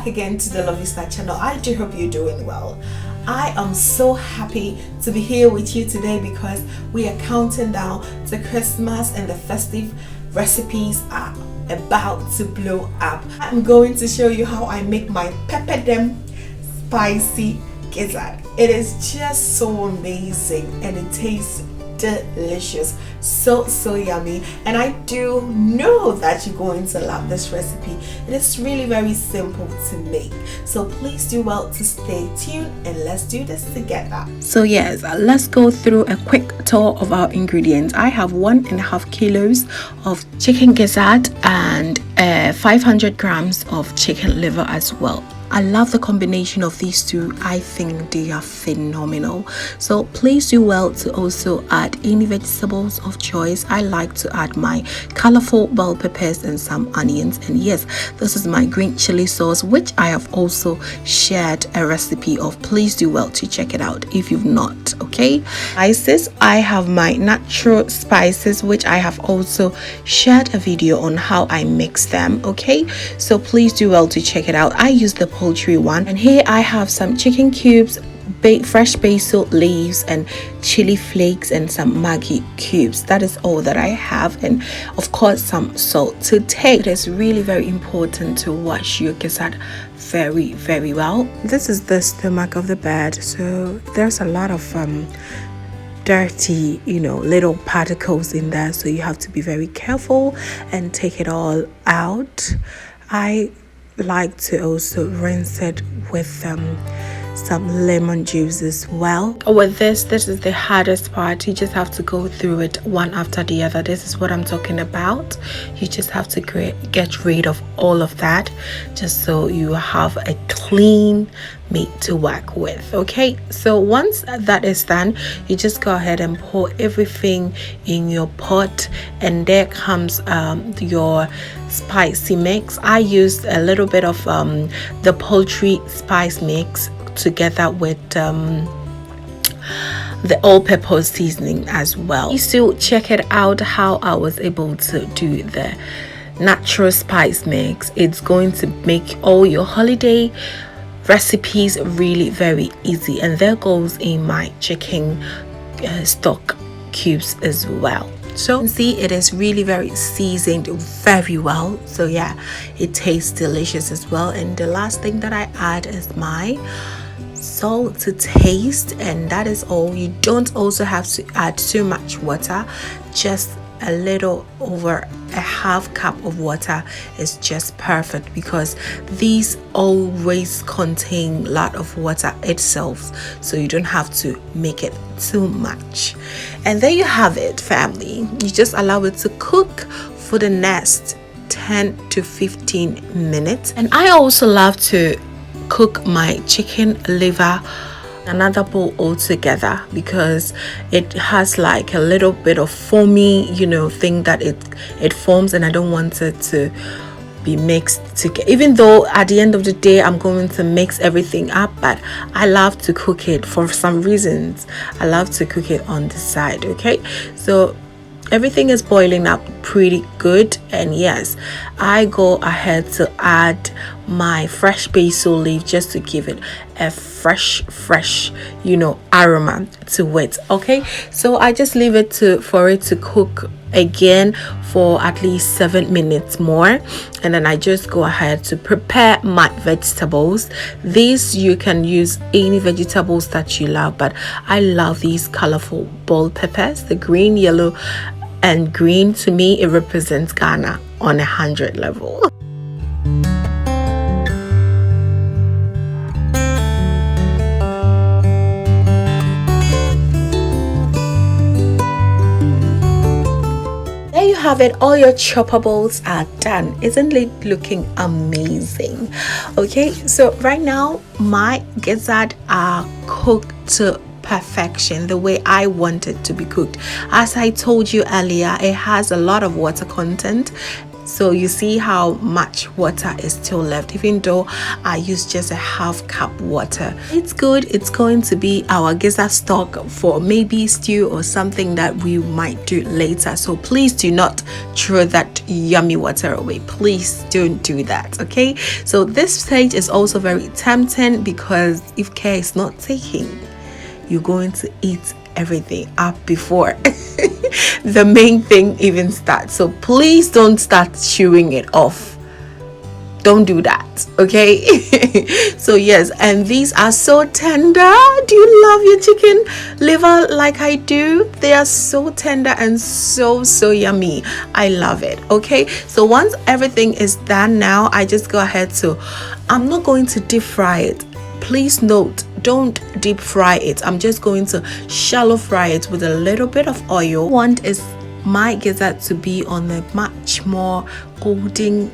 back again to the Lovely Star channel. I do hope you're doing well. I am so happy to be here with you today because we are counting down to Christmas and the festive recipes are about to blow up. I'm going to show you how I make my PEPPERDEM spicy gizzard. It is just so amazing and it tastes delicious, so yummy, and I do know that you're going to love this recipe. It is really very simple to make, so please do well to stay tuned and let's do this together. So yes, let's go through a quick tour of our ingredients. I have 1.5 kilos of chicken gizzard and 500 grams of chicken liver as well. I love the combination of these two. I think they are phenomenal. So please do well to also add any vegetables of choice. I like to add my colorful bell peppers and some onions. And yes, this is my green chili sauce, which I have also shared a recipe of. Please do well to check it out if you've not. Okay, spices, I have my natural spices, which I have also shared a video on how I mix them. Okay, so please do well to check it out. I use the poultry one, and here I have some chicken cubes, fresh basil leaves, and chili flakes, and some Maggi cubes. That is all that I have, and of course some salt to taste. It is really very important to wash your gizzard very well. This is the stomach of the bird, so there's a lot of dirty, little particles in there, so you have to be very careful and take it all out. I like to also rinse it with some lemon juice as well. With this is the hardest part. You just have to go through it one after the other. This is what I'm talking about. You just have to get rid of all of that, just so you have a clean meat to work with. Okay, so once that is done, you just go ahead and pour everything in your pot, and there comes your spicy mix. I used a little bit of the poultry spice mix together with the all-purpose seasoning as well. You still check it out how I was able to do the natural spice mix. It's going to make all your holiday recipes really very easy. And there goes in my chicken stock cubes as well. So see, it is really very seasoned very well, so yeah, it tastes delicious as well. And the last thing that I add is my salt to taste, and that is all. You don't also have to add too much water, just a little over a half cup of water is just perfect, because these always contain a lot of water itself, so you don't have to make it too much. And there you have it, family. You just allow it to cook for the next 10 to 15 minutes. And I also love to cook my chicken liver another bowl altogether, because it has like a little bit of foamy thing that it forms, and I don't want it to be mixed together, even though at the end of the day I'm going to mix everything up. But I love to cook it for some reasons. I love to cook it on the side. Okay, so everything is boiling up pretty good, and yes, I go ahead to add my fresh basil leaf just to give it a fresh aroma to it. Okay, so I just leave it for it to cook again for at least 7 minutes more, and then I just go ahead to prepare my vegetables. These, you can use any vegetables that you love, but I love these colorful bell peppers, the green, yellow and green. To me, it represents Ghana on 100 level. There you have it. All your choppables are done. Isn't it looking amazing? Okay, so right now my gizzard are cooked to perfection, the way I want it to be cooked. As I told you earlier, it has a lot of water content, So you see how much water is still left, even though I used just a half cup water. It's good. It's going to be our gizzard stock for maybe stew or something that we might do later. So please do not throw that yummy water away. Please don't do that, okay? So this stage is also very tempting because if care is not taken, you're going to eat everything up before the main thing even starts. So please don't start chewing it off. Don't do that, okay? So yes, and these are so tender. Do you love your chicken liver like I do? They are so tender and so yummy. I love it, okay? So once everything is done now, I just go ahead to, I'm not going to deep fry it. Please note, don't deep fry it. I'm just going to shallow fry it with a little bit of oil. What I want is my gizzard to be on a much more golden,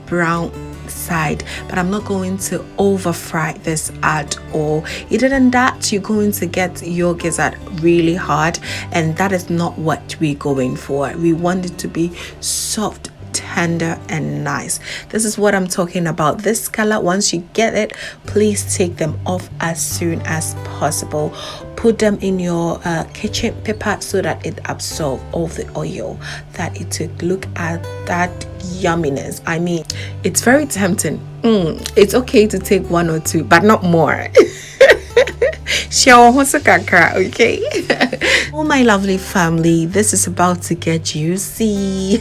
brown side, but I'm not going to over fry this at all. Other than that, you're going to get your gizzard really hard, and that is not what we're going for. We want it to be soft, tender and nice. This is what I'm talking about. This color, once you get it, please take them off as soon as possible. Put them in your kitchen paper so that it absorbs all the oil that it took. Look at that yumminess. I mean, it's very tempting. It's okay to take one or two, but not more. Okay. Oh my lovely family, this is about to get juicy.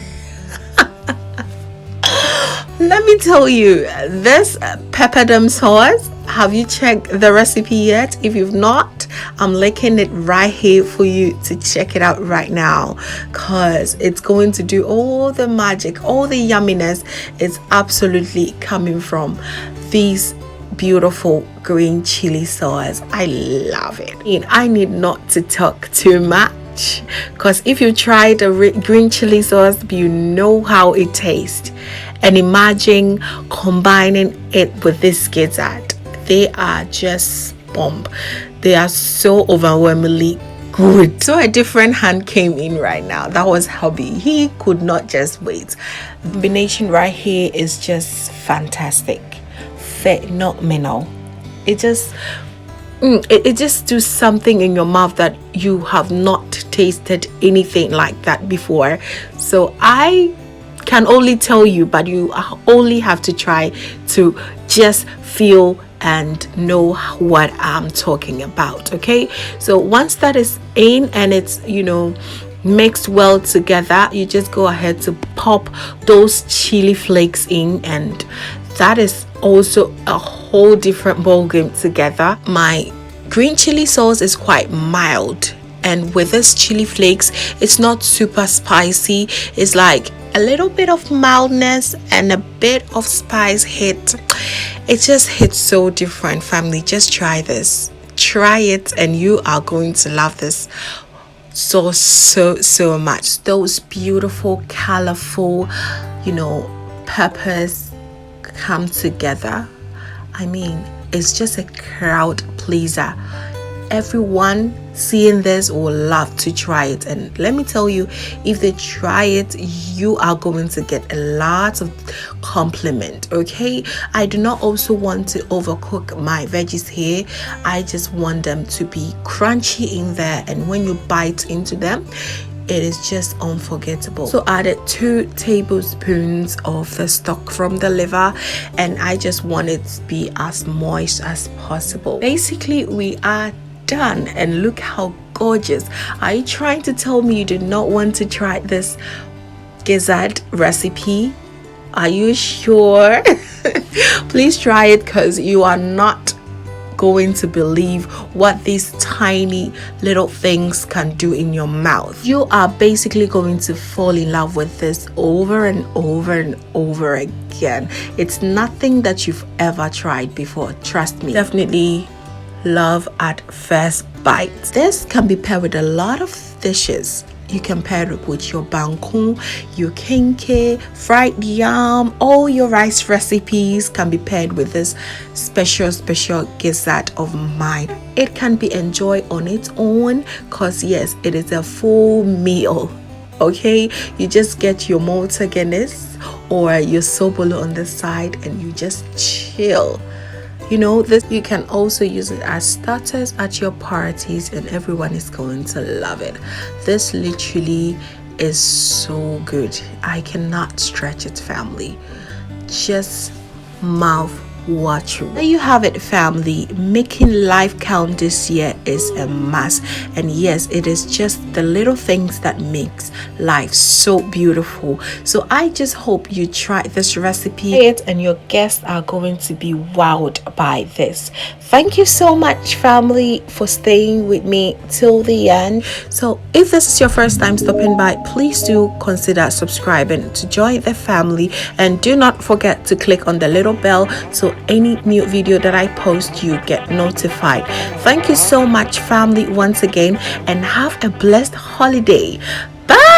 Let me tell you, this PEPPERDEM sauce, have you checked the recipe yet? If you've not, I'm linking it right here for you to check it out right now, because it's going to do all the magic, all the yumminess is absolutely coming from these beautiful green chili sauce. I love it. And I need not to talk too much, because if you try the green chili sauce, you know how it tastes. And imagine combining it with this gizzard. They are just bomb. They are so overwhelmingly good. So a different hand came in right now. That was hubby. He could not just wait. The combination right here is just fantastic. Phenomenal. It just do something in your mouth that you have not tasted anything like that before. So I can only tell you, but you only have to try to just feel and know what I'm talking about, okay? So once that is in and it's mixed well together, you just go ahead to pop those chili flakes in, and that is also a whole different ball game together. My green chili sauce is quite mild, and with this chili flakes, it's not super spicy. It's like a little bit of mildness and a bit of spice hit. It just hits so different, family. Just try this. Try it and you are going to love this so much. Those beautiful, colorful, peppers come together. I mean, it's just a crowd pleaser. Everyone seeing this will love to try it, and let me tell you, if they try it, you are going to get a lot of compliment, okay? I do not also want to overcook my veggies here. I just want them to be crunchy in there, and when you bite into them, it is just unforgettable. So added 2 tablespoons of the stock from the liver, and I just want it to be as moist as possible. Basically, we are done, and look how gorgeous. Are you trying to tell me you did not want to try this gizzard recipe? Are you sure? Please try it, because you are not going to believe what these tiny little things can do in your mouth. You are basically going to fall in love with this over and over and over again. It's nothing that you've ever tried before, trust me. Definitely love at first bite. This can be paired with a lot of dishes. You can pair it with your bangkun, your kenke, fried yam. All your rice recipes can be paired with this special gizzard of mine. It can be enjoyed on its own, because yes, it is a full meal. Okay, you just get your Malta Guinness or your Sobolo on the side and you just chill. You know, this, you can also use it as starters at your parties and everyone is going to love it. This literally is so good. I cannot stretch it, family. Just mouth watering. There you have it, family. Making life count this year is a must, and yes, it is just the little things that makes life so beautiful. So I just hope you try this recipe and your guests are going to be wowed by this. Thank you so much, family, for staying with me till the end. So if this is your first time stopping by, please do consider subscribing to join the family, and do not forget to click on the little bell so any new video that I post you get notified. Thank you so much, family, once again, and have a blessed holiday. Bye.